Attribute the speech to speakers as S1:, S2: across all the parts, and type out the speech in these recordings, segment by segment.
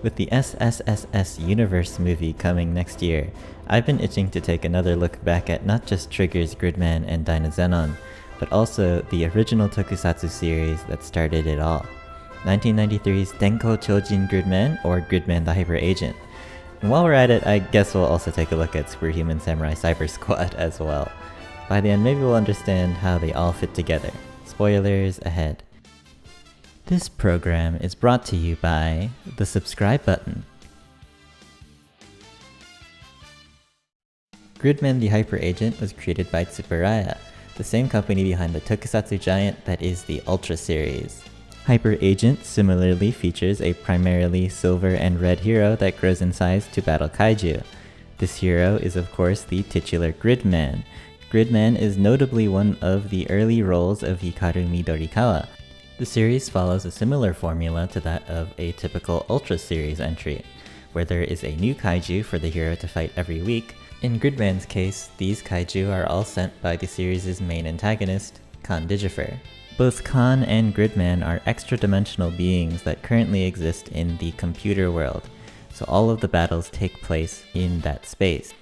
S1: With the SSSS Universe movie coming next year, I've been itching to take another look back at not just Trigger's Gridman and Dynazenon, but also the original Tokusatsu series that started it all, 1993's Denkou Choujin Gridman, or Gridman the Hyper Agent. And while we're at it, I guess we'll also take a look at Superhuman Samurai Syber Squad as well. By the end, maybe we'll understand how they all fit together. Spoilers ahead. This program is brought to you by the subscribe button. Gridman the Hyper Agent was created by Superhuman, the same company behind the Tokusatsu giant that is the Ultra series. Hyper Agent similarly features a primarily silver and red hero that grows in size to battle kaiju. This hero is of course the titular Gridman. Gridman is notably one of the early roles of Hikaru Midorikawa. The series follows a similar formula to that of a typical Ultra series entry, where there is a new kaiju for the hero to fight every week. In Gridman's case, these kaiju are all sent by the series' main antagonist, Khan Digifer. Both Khan and Gridman are extra-dimensional beings that currently exist in the computer world, so all of the battles take place in that space.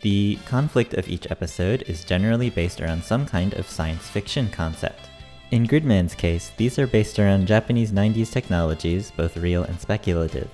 S1: The conflict of each episode is generally based around some kind of science fiction concept. In Gridman's case, these are based around Japanese 90s technologies, both real and speculative.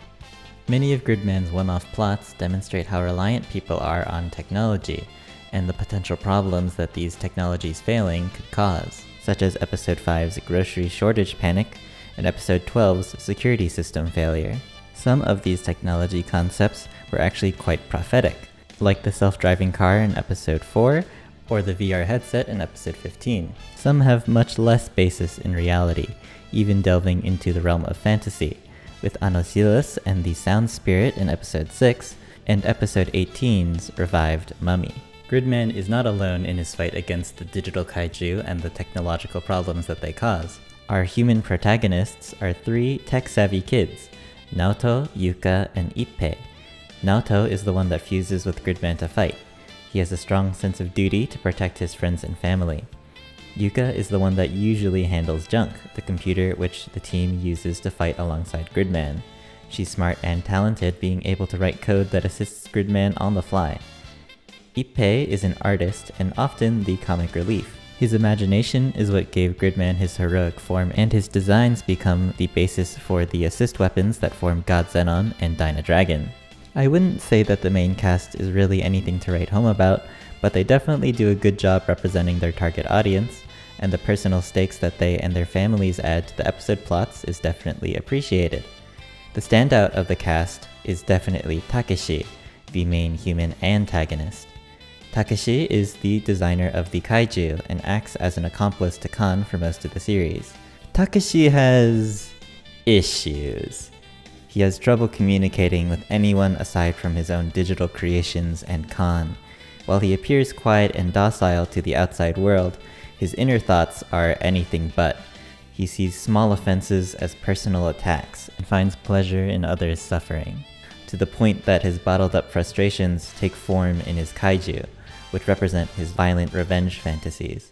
S1: Many of Gridman's one-off plots demonstrate how reliant people are on technology, and the potential problems that these technologies failing could cause, such as Episode 5's grocery shortage panic and Episode 12's security system failure. Some of these technology concepts were actually quite prophetic, like the self-driving car in Episode 4, or the VR headset in Episode 15. Some have much less basis in reality, even delving into the realm of fantasy, with Anocilus and the Sound Spirit in Episode 6, and Episode 18's revived Mummy. Gridman is not alone in his fight against the digital kaiju and the technological problems that they cause. Our human protagonists are three tech-savvy kids, Naoto, Yuka, and Ippei. Naoto is the one that fuses with Gridman to fight. He has a strong sense of duty to protect his friends and family. Yuka is the one that usually handles Junk, the computer which the team uses to fight alongside Gridman. She's smart and talented, being able to write code that assists Gridman on the fly. Ippei is an artist and often the comic relief. His imagination is what gave Gridman his heroic form, and his designs become the basis for the assist weapons that form God Zenon and Dynadragon. I wouldn't say that the main cast is really anything to write home about, but they definitely do a good job representing their target audience, and the personal stakes that they and their families add to the episode plots is definitely appreciated. The standout of the cast is definitely Takeshi, the main human antagonist. Takeshi is the designer of the kaiju and acts as an accomplice to Khan for most of the series. Takeshi has issues. He has trouble communicating with anyone aside from his own digital creations and Khan. While he appears quiet and docile to the outside world, his inner thoughts are anything but. He sees small offenses as personal attacks and finds pleasure in others' suffering, to the point that his bottled up frustrations take form in his kaiju, which represent his violent revenge fantasies.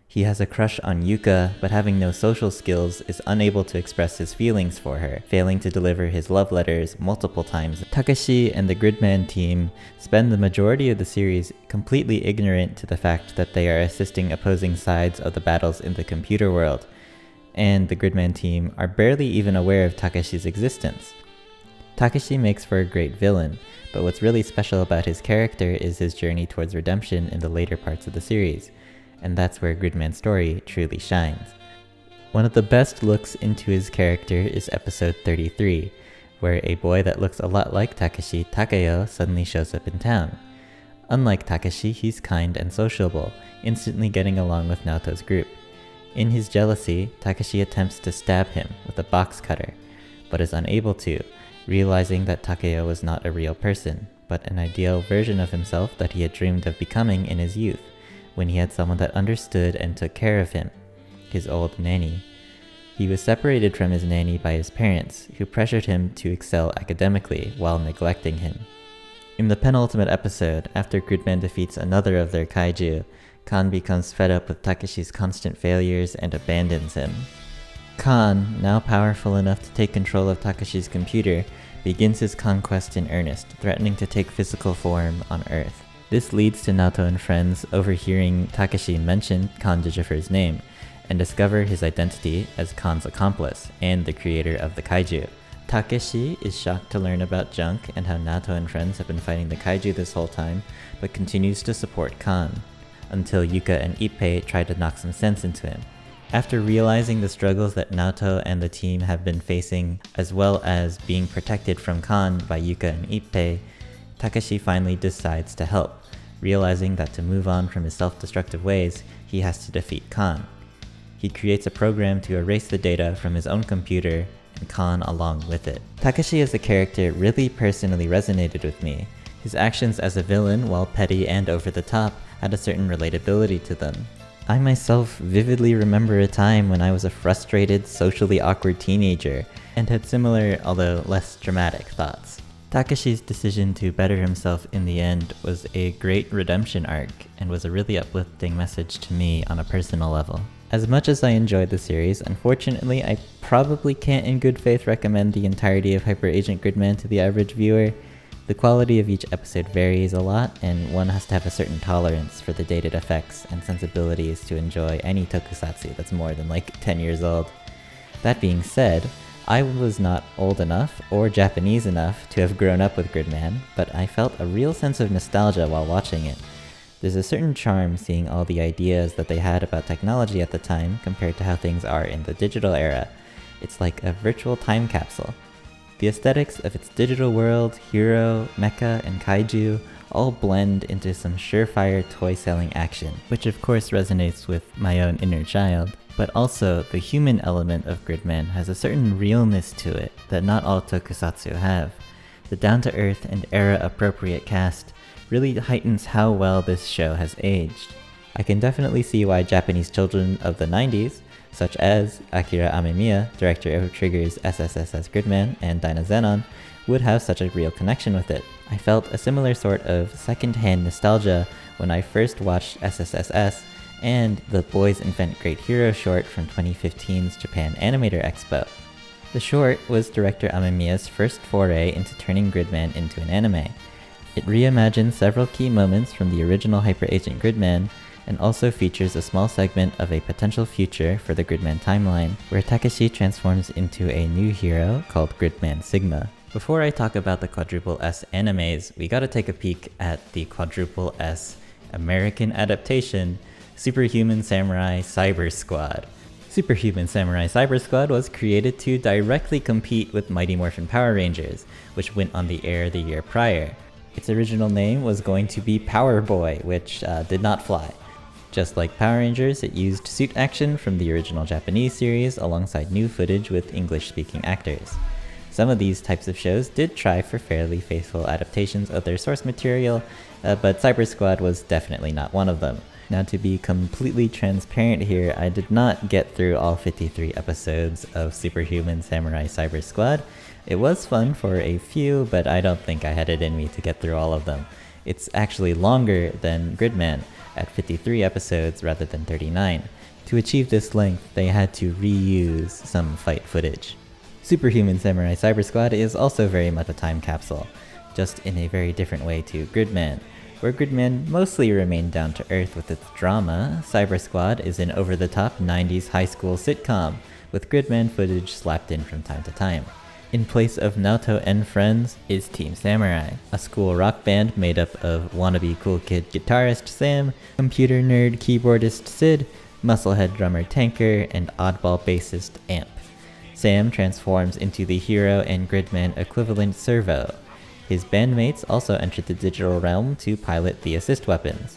S1: He has a crush on Yuka, but having no social skills is unable to express his feelings for her, failing to deliver his love letters multiple times. Takeshi and the Gridman team spend the majority of the series completely ignorant to the fact that they are assisting opposing sides of the battles in the computer world, and the Gridman team are barely even aware of Takeshi's existence. Takeshi makes for a great villain, but what's really special about his character is his journey towards redemption in the later parts of the series, and that's where Gridman's story truly shines. One of the best looks into his character is episode 33, where a boy that looks a lot like Takeshi, Takeo, suddenly shows up in town. Unlike Takeshi, he's kind and sociable, instantly getting along with Naoto's group. In his jealousy, Takeshi attempts to stab him with a box cutter, but is unable to, realizing that Takeo was not a real person, but an ideal version of himself that he had dreamed of becoming in his youth, when he had someone that understood and took care of him, his old nanny. He was separated from his nanny by his parents, who pressured him to excel academically while neglecting him. In the penultimate episode, after Gridman defeats another of their kaiju, Khan becomes fed up with Takeshi's constant failures and abandons him. Khan, now powerful enough to take control of Takashi's computer, begins his conquest in earnest, threatening to take physical form on Earth. This leads to Naoto and friends overhearing Takashi mention Khan Digifer's name, and discover his identity as Khan's accomplice and the creator of the kaiju. Takeshi is shocked to learn about Junk and how Naoto and friends have been fighting the kaiju this whole time, but continues to support Khan, until Yuka and Ippei try to knock some sense into him. After realizing the struggles that Naoto and the team have been facing, as well as being protected from Khan by Yuka and Ippei, Takeshi finally decides to help, realizing that to move on from his self-destructive ways, he has to defeat Khan. He creates a program to erase the data from his own computer, and Khan along with it. Takeshi as a character really personally resonated with me. His actions as a villain, while petty and over the top, had a certain relatability to them. I myself vividly remember a time when I was a frustrated, socially awkward teenager, and had similar, although less dramatic, thoughts. Takeshi's decision to better himself in the end was a great redemption arc, and was a really uplifting message to me on a personal level. As much as I enjoyed the series, unfortunately I probably can't in good faith recommend the entirety of Hyper Agent Gridman to the average viewer. The quality of each episode varies a lot, and one has to have a certain tolerance for the dated effects and sensibilities to enjoy any tokusatsu that's more than like 10 years old. That being said, I was not old enough or Japanese enough to have grown up with Gridman, but I felt a real sense of nostalgia while watching it. There's a certain charm seeing all the ideas that they had about technology at the time compared to how things are in the digital era. It's like a virtual time capsule. The aesthetics of its digital world, hero, mecha, and kaiju all blend into some surefire toy-selling action, which of course resonates with my own inner child. But also, the human element of Gridman has a certain realness to it that not all tokusatsu have. The down-to-earth and era-appropriate cast really heightens how well this show has aged. I can definitely see why Japanese children of the 90s, such as Akira Amemiya, director of Trigger's SSSS.Gridman and Dynazenon, would have such a real connection with it. I felt a similar sort of second-hand nostalgia when I first watched SSSS and the Boys Invent Great Hero short from 2015's Japan Animator Expo. The short was director Amemiya's first foray into turning Gridman into an anime. It reimagines several key moments from the original Hyper Agent Gridman, and also features a small segment of a potential future for the Gridman timeline, where Takeshi transforms into a new hero called Gridman Sigma. Before I talk about the Quadruple S animes, we gotta take a peek at the Quadruple S American adaptation, Superhuman Samurai Syber Squad. Superhuman Samurai Syber Squad was created to directly compete with Mighty Morphin Power Rangers, which went on the air the year prior. Its original name was going to be Power Boy, which did not fly. Just like Power Rangers, it used suit action from the original Japanese series alongside new footage with English-speaking actors. Some of these types of shows did try for fairly faithful adaptations of their source material, but Syber Squad was definitely not one of them. Now, to be completely transparent here, I did not get through all 53 episodes of Superhuman Samurai Syber Squad. It was fun for a few, but I don't think I had it in me to get through all of them. It's actually longer than Gridman, at 53 episodes rather than 39. To achieve this length, they had to reuse some fight footage. Superhuman Samurai Syber Squad is also very much a time capsule, just in a very different way to Gridman. Where Gridman mostly remained down to earth with its drama, Syber Squad is an over-the-top 90s high school sitcom, with Gridman footage slapped in from time to time. In place of Naoto and friends is Team Samurai, a school rock band made up of wannabe cool kid guitarist Sam, computer nerd keyboardist Sid, musclehead drummer Tanker, and oddball bassist Amp. Sam transforms into the hero and Gridman equivalent Servo. His bandmates also entered the digital realm to pilot the assist weapons.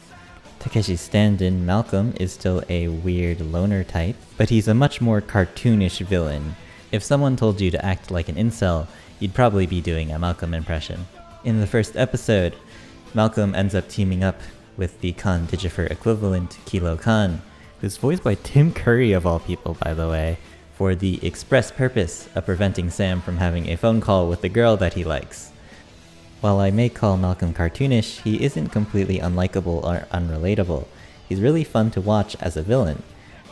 S1: Takeshi's stand-in Malcolm is still a weird loner type, but he's a much more cartoonish villain. If someone told you to act like an incel, you'd probably be doing a Malcolm impression. In the first episode, Malcolm ends up teaming up with the Khan Digifer equivalent, Kilo Khan, who's voiced by Tim Curry of all people, by the way, for the express purpose of preventing Sam from having a phone call with the girl that he likes. While I may call Malcolm cartoonish, he isn't completely unlikable or unrelatable. He's really fun to watch as a villain.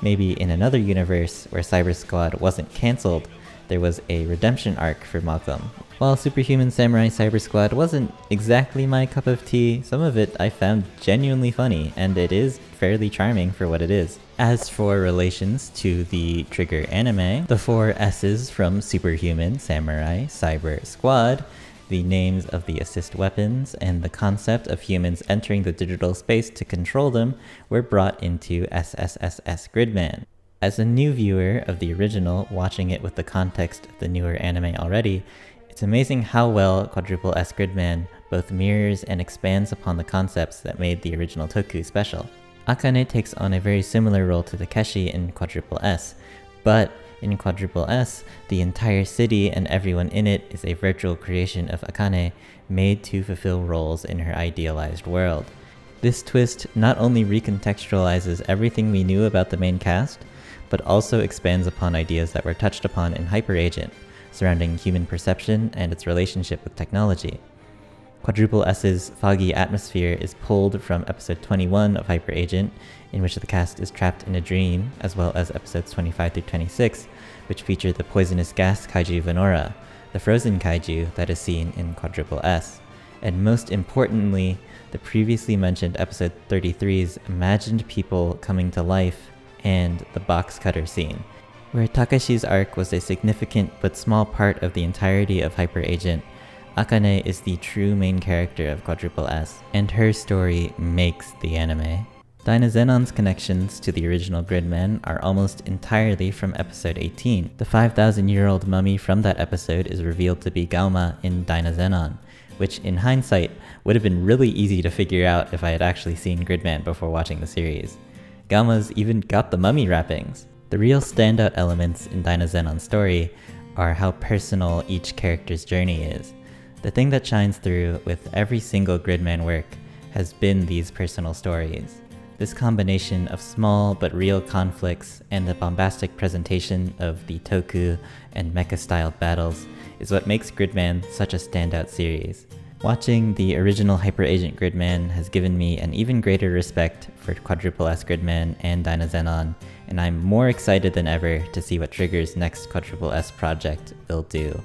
S1: Maybe in another universe where Syber Squad wasn't cancelled, there was a redemption arc for Malcolm. While Superhuman Samurai Syber Squad wasn't exactly my cup of tea, some of it I found genuinely funny, and it is fairly charming for what it is. As for relations to the Trigger anime, the 4 S's from Superhuman Samurai Syber Squad, the names of the assist weapons, and the concept of humans entering the digital space to control them were brought into SSSS.Gridman. As a new viewer of the original, watching it with the context of the newer anime already, it's amazing how well SSSS.Gridman both mirrors and expands upon the concepts that made the original Toku special. Akane takes on a very similar role to Takeshi in SSSS, but in SSSS, the entire city and everyone in it is a virtual creation of Akane made to fulfill roles in her idealized world. This twist not only recontextualizes everything we knew about the main cast, but also expands upon ideas that were touched upon in Hyper Agent, surrounding human perception and its relationship with technology. SSS's foggy atmosphere is pulled from episode 21 of Hyper Agent, in which the cast is trapped in a dream, as well as episodes 25 through 26, which feature the poisonous gas kaiju Venora, the frozen kaiju that is seen in SSSS. And most importantly, the previously mentioned episode 33's imagined people coming to life and the box cutter scene. Where Takeshi's arc was a significant but small part of the entirety of Hyper Agent, Akane is the true main character of SSSS, and her story makes the anime. Dynazenon's connections to the original Gridman are almost entirely from episode 18. The 5,000-year-old mummy from that episode is revealed to be Gauma in Dynazenon, which in hindsight would have been really easy to figure out if I had actually seen Gridman before watching the series. Gauma's even got the mummy wrappings. The real standout elements in Dynazenon's story are how personal each character's journey is. The thing that shines through with every single Gridman work has been these personal stories. This combination of small but real conflicts and the bombastic presentation of the Toku and mecha-styled battles is what makes Gridman such a standout series. Watching the original Hyper Agent Gridman has given me an even greater respect for SSS.Gridman and Dynazenon, and I'm more excited than ever to see what Trigger's next SSS project will do.